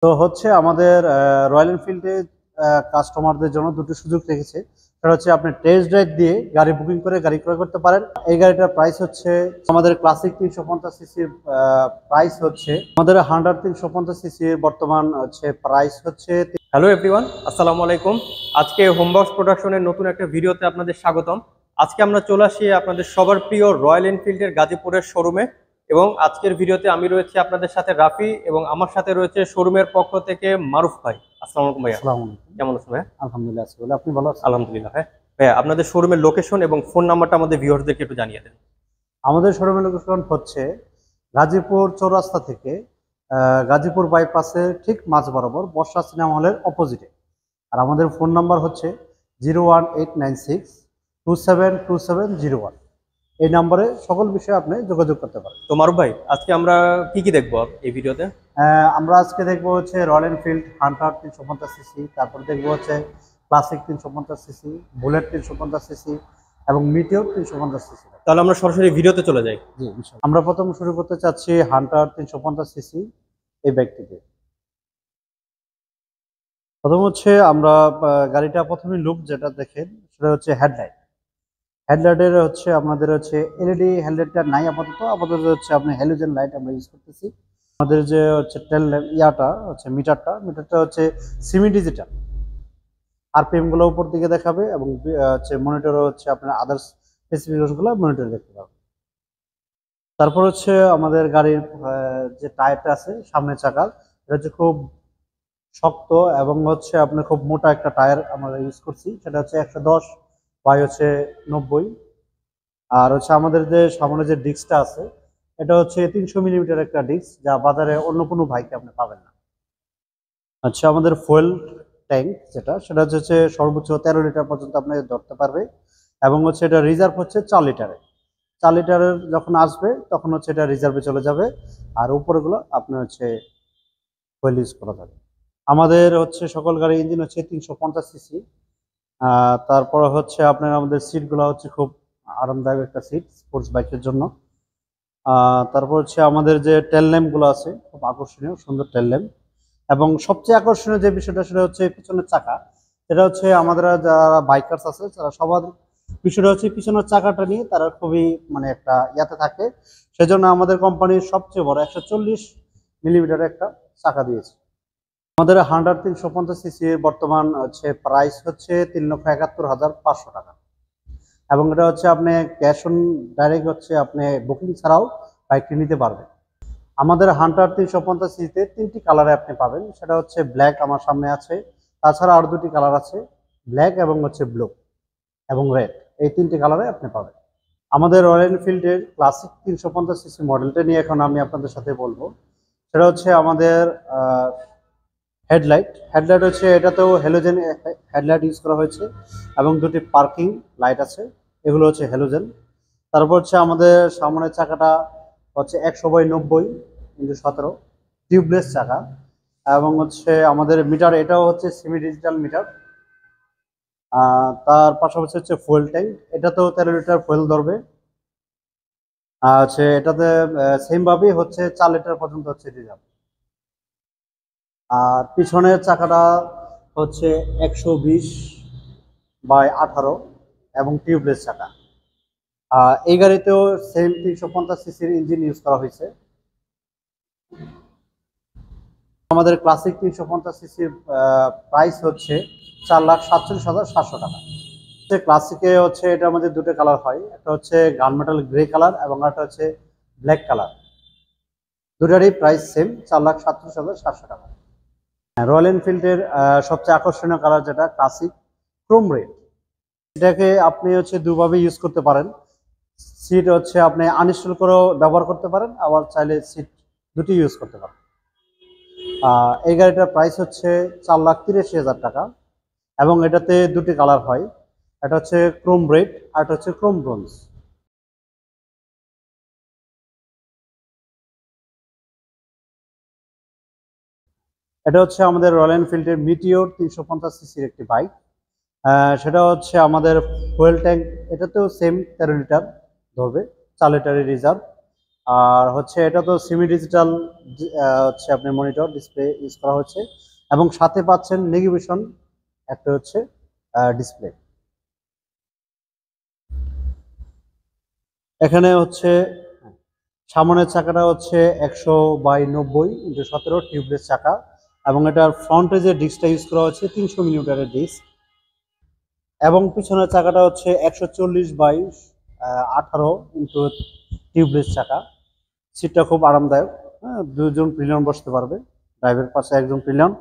তো হচ্ছে আমাদের রয়্যাল এনফিল্ডে কাস্টমারদের জন্য দুটো সুযোগ রেখেছে। সেটা হচ্ছে আপনি টেস্ট ড্রাইভ দিয়ে গাড়ি বুকিং করে গাড়ি ক্রয় করতে পারেন। এই গাড়িটার প্রাইস হচ্ছে আমাদের ক্লাসিক 350 সিসির প্রাইস হচ্ছে আমাদের 350 সিসির বর্তমান হচ্ছে প্রাইস হচ্ছে। হ্যালো এভরিওয়ান, আসসালামু আলাইকুম। আজকে হোমবক্স প্রোডাকশনের নতুন একটা ভিডিওতে আপনাদের স্বাগতম। আজকে আমরা চলে আসি আপনাদের সবার প্রিয় রয়্যাল এনফিল্ডের গাজীপুরের শোরুমে, এবং আজকের ভিডিওতে আমি রয়েছি আপনাদের সাথে রাফি, এবং আমার সাথে রয়েছে শোরুমের পক্ষ থেকে মারুফ ভাই। আসসালামু আলাইকুম ভাইয়া। আসসালামু আলাইকুম। কেমন আছেন ভাইয়া? আলহামদুলিল্লাহ আছি বলে, আপনি ভালো আছেন? আলহামদুলিল্লাহ। হ্যাঁ ভাইয়া, আপনাদের শোরুমের লোকেশন এবং ফোন নাম্বারটা আমাদের ভিউয়ারদেরকে একটু জানিয়ে দেন। আমাদের শোরুমের লোকেশন হচ্ছে গাজীপুর চৌরাস্তা থেকে গাজীপুর বাইপাসের ঠিক মাঝ বরাবর বর্ষা সিনেমা হলের অপোজিটে। আর আমাদের ফোন নাম্বার হচ্ছে 01896272701। এই নাম্বারে সকল বিষয়ে আপনি যোগাযোগ করতে পারেন। তো মারুফ ভাই, আজকে আমরা কি দেখবো এই ভিডিওতে? আমরা আজকে দেখবো হচ্ছে রয়্যাল এনফিল্ড হান্টার 350 সিসি, তারপর দেখবো হচ্ছে ক্লাসিক 350 সিসি, বুলেট 350 সিসি এবং মিটিওর 350 সিসি। তাহলে আমরা সরাসরি ভিডিওতে চলে যাই। জি, আমরা প্রথম শুরু করতে চাচ্ছি হান্টার 350 সিসি এই বাইকটিতে। প্রথম হচ্ছে আমরা গাড়িটা প্রথমে লুক যেটা দেখেন সেটা হচ্ছে হেডলাইট। হেডলাইটের হচ্ছে আমাদের হচ্ছে এলইডি হেডলাইটটা নাই, আপাতত হচ্ছে আপনি হ্যালোজেন লাইট আমরা ইউজ করতেছি। আমাদের যে হচ্ছে টেল ইয়াটা হচ্ছে মিটারটা হচ্ছে সেমি ডিজিটাল। আরপিএম গুলো উপর দিকে দেখাবে এবং হচ্ছে মনিটরও হচ্ছে আপনার আদার্স স্পেসিফিকেশন গুলো মনিটরে দেখতে পাবেন। তারপর হচ্ছে আমাদের গাড়ির যে টায়ারটা আছে সামনের চাকার, এটা হচ্ছে খুব শক্ত এবং হচ্ছে আপনার খুব মোটা একটা টায়ার আমরা ইউজ করছি। সেটা হচ্ছে 110 বাই হচ্ছে 90। আর হচ্ছে আমাদের যে সামনে যে ডিস্কটা আছে এটা হচ্ছে 300 মিলিমিটার একটা ডিস্ক, যা বাজারে অন্য কোনো বাইকে আপনি পাবেন না। আচ্ছা, আমাদের ফুয়েল ট্যাঙ্ক সেটা হচ্ছে সর্বোচ্চ 13 লিটার পর্যন্ত আপনি ধরতে পারবে, এবং হচ্ছে এটা রিজার্ভ হচ্ছে 4 লিটারে। 4 লিটারের যখন আসবে তখন হচ্ছে এটা রিজার্ভে চলে যাবে, আর উপরেগুলো আপনার হচ্ছে ফুয়েল ইউজ করা যাবে। আমাদের হচ্ছে সকল গাড়ি ইঞ্জিন হচ্ছে 350 সিসি। তারপর হচ্ছে আপনার আমাদের সিটগুলো হচ্ছে খুব আরামদায়ক একটা সিট স্পোর্টস বাইকের জন্য। তারপর হচ্ছে আমাদের যে টেল ল্যাম্পগুলো আছে খুব আকর্ষণীয় সুন্দর টেল ল্যাম্প, এবং সবচেয়ে আকর্ষণীয় যে বিষয়টা সেটা হচ্ছে পিছনের চাকা। এটা হচ্ছে আমাদের যারা বাইকার্স আছে তারা সবার বিষয়টা হচ্ছে পিছনের চাকাটা নিয়ে তারা খুবই মানে একটা ইয়াতে থাকে। সেজন্য আমাদের কোম্পানির সবচেয়ে বড় 140 মিলিমিটার একটা চাকা দিয়েছে। আমাদের হান্টার 350 সিসি বর্তমান হচ্ছে প্রাইস হচ্ছে 3,71,500 টাকা, এবং এটা হচ্ছে আপনি ক্যাশ অন ডাইরেক্ট হচ্ছে আপনি বুকিং ছাড়াও বাইকটি নিতে পারবেন। আমাদের হান্টার 350 সিসিতে 3টি কালারে আপনি পাবেন। সেটা হচ্ছে ব্ল্যাক আমার সামনে আছে, তাছাড়া আর 2টি কালার আছে, ব্ল্যাক এবং হচ্ছে ব্লু এবং রেড। এই 3টি কালারে আপনি পাবেন। আমাদের রয়্যাল এনফিল্ডের ক্লাসিক 350 সিসি মডেলটা নিয়ে এখন আমি আপনাদের সাথে বলবো। সেটা হচ্ছে আমাদের হেডলাইট হচ্ছে এটাতেও হ্যালোজেন হেডলাইট ইউজ করা হয়েছে, এবং 2টি পার্কিং লাইট আছে, এগুলো হচ্ছে হ্যালোজেন। তারপর হচ্ছে আমাদের সামনের চাকাটা হচ্ছে 100/90x17 টিউবলেস চাকা, এবং হচ্ছে আমাদের মিটার এটাও হচ্ছে সেমি ডিজিটাল মিটার। তার পাশাপাশি হচ্ছে ফুয়েল ট্যাঙ্ক, এটাতেও 13 লিটার ফুয়েল ধরবে। হচ্ছে এটাতে সেম ভাবেই হচ্ছে 4 লিটার পর্যন্ত হচ্ছে রিজার্ভ। আর পিছনের চাকাটা হচ্ছে 120/18 এবং টিউবলেস চাকা। এই গাড়িতেও সেম 350 সিসির ইঞ্জিন ইউজ করা হয়েছে। আমাদের ক্লাসিক 350 সিসির প্রাইস হচ্ছে 4,47,700 টাকা। ক্লাসিকে হচ্ছে এটার মধ্যে 2টো কালার হয়, একটা হচ্ছে গানমেটাল গ্রে কালার এবং একটা হচ্ছে ব্ল্যাক কালার। দুটারই প্রাইস সেম 4,47,700 টাকা। রয়্যাল এনফিল্ডের সবচেয়ে আকর্ষণীয় কালার যেটা ক্লাসিক ক্রোম রেড, এটাকে আপনি হচ্ছে দুভাবে ইউজ করতে পারেন। সিট হচ্ছে আপনি আনইনস্টল করেও ব্যবহার করতে পারেন, আবার চাইলে সিট দুটি ইউজ করতে পারেন। এই গাড়িটার প্রাইস হচ্ছে 4,83,000 টাকা, এবং এটাতে 2টি কালার হয়, এটা হচ্ছে ক্রোম রেড আর এটা হচ্ছে ক্রোম ব্রোঞ্জ। এটা হচ্ছে আমাদের রয়্যাল এনফিল্ডের মিটিওর 350 সিসির একটি বাইক। সেটা হচ্ছে আমাদের ফুয়েল ট্যাঙ্ক এটাতেও সেম 13 লিটার ধরবে, 4 লিটারের রিজার্ভ। আর হচ্ছে এটা তো সেমি ডিজিটাল হচ্ছে আপনার মনিটর ডিসপ্লে ইউজ করা হচ্ছে, এবং সাথে পাচ্ছেন নেভিগেশন একটা হচ্ছে ডিসপ্লে। এখানে হচ্ছে সামনের চাকাটা হচ্ছে 100/90x17 টিউবলেস চাকা, এবং এটার ফ্রন্টে যে ডিস্কটা ইউজ করা হচ্ছে 300 মিলিমিটারের ডিস্ক, এবং পিছনের চাকাটা হচ্ছে 140/18 টিউবলেস চাকা। সিটটা খুব আরামদায়ক, হ্যাঁ, দুজন পিলিয়ন বসতে পারবে, ড্রাইভের পাশে একজন পিলিয়ন।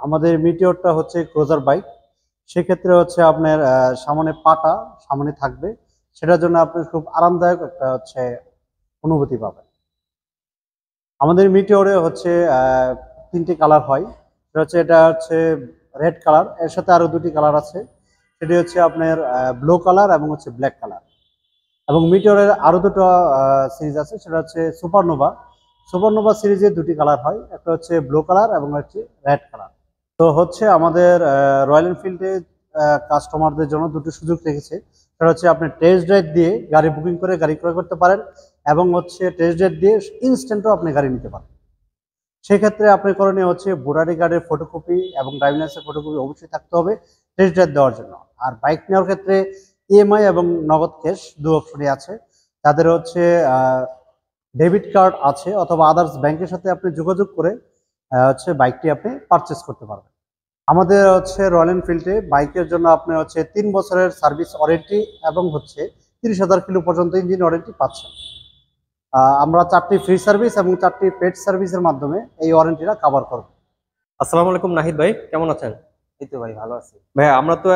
আমাদের মিটিওরটা হচ্ছে ক্রুজার বাইক, সেক্ষেত্রে হচ্ছে আপনার সামনে পাটা সামনে থাকবে, সেটার জন্য আপনি খুব আরামদায়ক একটা হচ্ছে অনুভূতি পাবেন। আমাদের মিটিওরে হচ্ছে 3টি কালার হয়। এটা হচ্ছে রেড কালার, এর সাথে আরো 2টি কালার আছে, সেটি হচ্ছে আপনার ব্লু কালার এবং হচ্ছে ব্ল্যাক কালার। এবং মিটিওরের আরো দুটো সিরিজ আছে, সেটা হচ্ছে সুপারনোভা। সুপারনোভা সিরিজে 2টি কালার হয়, একটা হচ্ছে ব্লু কালার এবং হচ্ছে রেড কালার। তো হচ্ছে আমাদের রয়্যাল এনফিল্ডে কাস্টমারদের জন্য 2টি সুযোগ রেখেছে। সেটা হচ্ছে আপনি টেস্ট ড্রাইভ দিয়ে গাড়ি বুকিং করে গাড়ি ক্রয় করতে পারেন, এবং হচ্ছে টেস্ট ড্রাইভ দিয়ে ইনস্ট্যান্টও আপনি গাড়ি নিতে পারেন। সেক্ষেত্রে আপনার করণীয় হচ্ছে ভোটার কার্ডের ফটোকপি এবং ড্রাইভিং লাইসেন্সের ফটোকপি অবশ্যই থাকতে হবে টেস্ট ড্রাইভ দেওয়ার জন্য। আর বাইক নেওয়ার ক্ষেত্রে ইএমআই এবং নগদ ক্যাশ 2 অপশনই আছে। তাদের হচ্ছে ডেবিট কার্ড আছে, অথবা আদার্স ব্যাংকের সাথে আপনি যোগাযোগ করে হচ্ছে বাইকটি আপনি পারচেস করতে পারবেন। আমাদের হচ্ছে রয়্যাল এনফিল্ডে বাইকের জন্য আপনি হচ্ছে 3 বছরের সার্ভিস ওয়ারেন্টি এবং হচ্ছে 30,000 কিলো পর্যন্ত ইঞ্জিন ওয়ারেন্টি পাচ্ছেন। আমরা 4টি ফ্রি সার্ভিস এবং 4টি পেড সার্ভিসের মাধ্যমে এই ওয়ারেন্টিটা কভার করব। আসসালামু আলাইকুম নাহিদ ভাই, কেমন আছেন? এই তো ভাই ভালো আছি। ভাই আমরা তো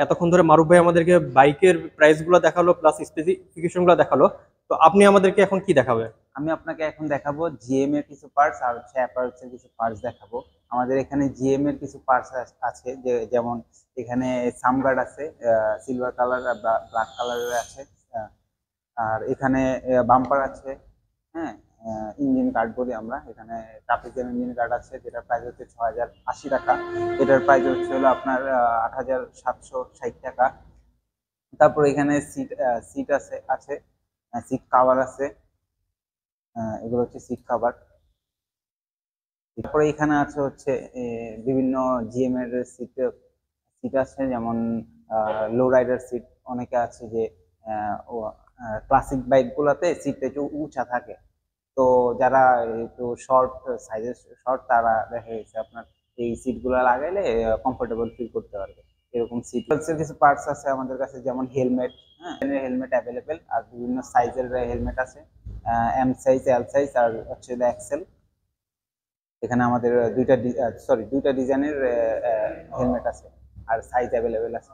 এতক্ষণ ধরে মারুফ ভাই আমাদেরকে বাইকের প্রাইস গুলো দেখালো, প্লাস স্পেসিফিকেশন গুলো দেখালো। তো আপনি আমাদেরকে এখন কি দেখাবেন? আমি আপনাকে এখন দেখাবো জিএম এর কিছু পার্টস আর হচ্ছে অ্যাপারেলস এর কিছু পার্টস দেখাবো। আমাদের এখানে জিএম এর কিছু পার্টস আছে, যেমন এখানে সামগার্ড আছে, সিলভার কালার আর ব্ল্যাক কালারের আছে। আহ, আর এখানে বাম্পার আছে, হ্যাঁ, ইঞ্জিন গার্ড বলি আমরা। এখানে ট্রাফিকের ইঞ্জিন গার্ড আছে, যেটার প্রাইস হচ্ছে 6,080 টাকা। এটার প্রাইস হচ্ছে হলো আপনার 8,760 টাকা। তারপর এখানে সিট সিট আছে সিট কাভার আছে, এগুলো হচ্ছে সিট কাভার। তারপরে এখানে আছে হচ্ছে বিভিন্ন জিএম এর সিট সিট আছে, যেমন লো রাইডার সিট। অনেকে আছে যে ক্লাসিক বাইক গুলাতে সিটটা একটু উঁচা থাকে, তো যারা একটু শর্ট সাইজের শর্ট, তারা দেখা গেছে আপনার এই সিট গুলা লাগাইলে কমফোর্টেবল ফিল করতে পারবে। এরকম সিট এর কিছু পার্টস আছে আমাদের কাছে, যেমন হেলমেট। হ্যাঁ, হেলমেট অ্যাভেলেবেল, আর বিভিন্ন সাইজের হেলমেট আছে, এম সাইজ, এল সাইজ, আর হচ্ছে এক্সেল। এখানে আমাদের দুইটা ডিজাইনের হেলমেট আছে, আর সাইজ অ্যাভেলেবেল আছে।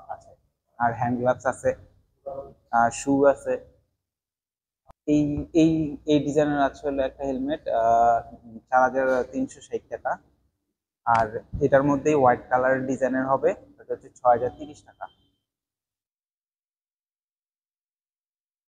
আর হ্যান্ড গ্লাভস আছে, আর শু আছে। এই এই এই ডিজাইনের আছে হলো একটা হেলমেট 4,360 টাকা। আর এটার মধ্যেই হোয়াইট কালার ডিজাইনের হবে, এটা হচ্ছে 6,030 টাকা।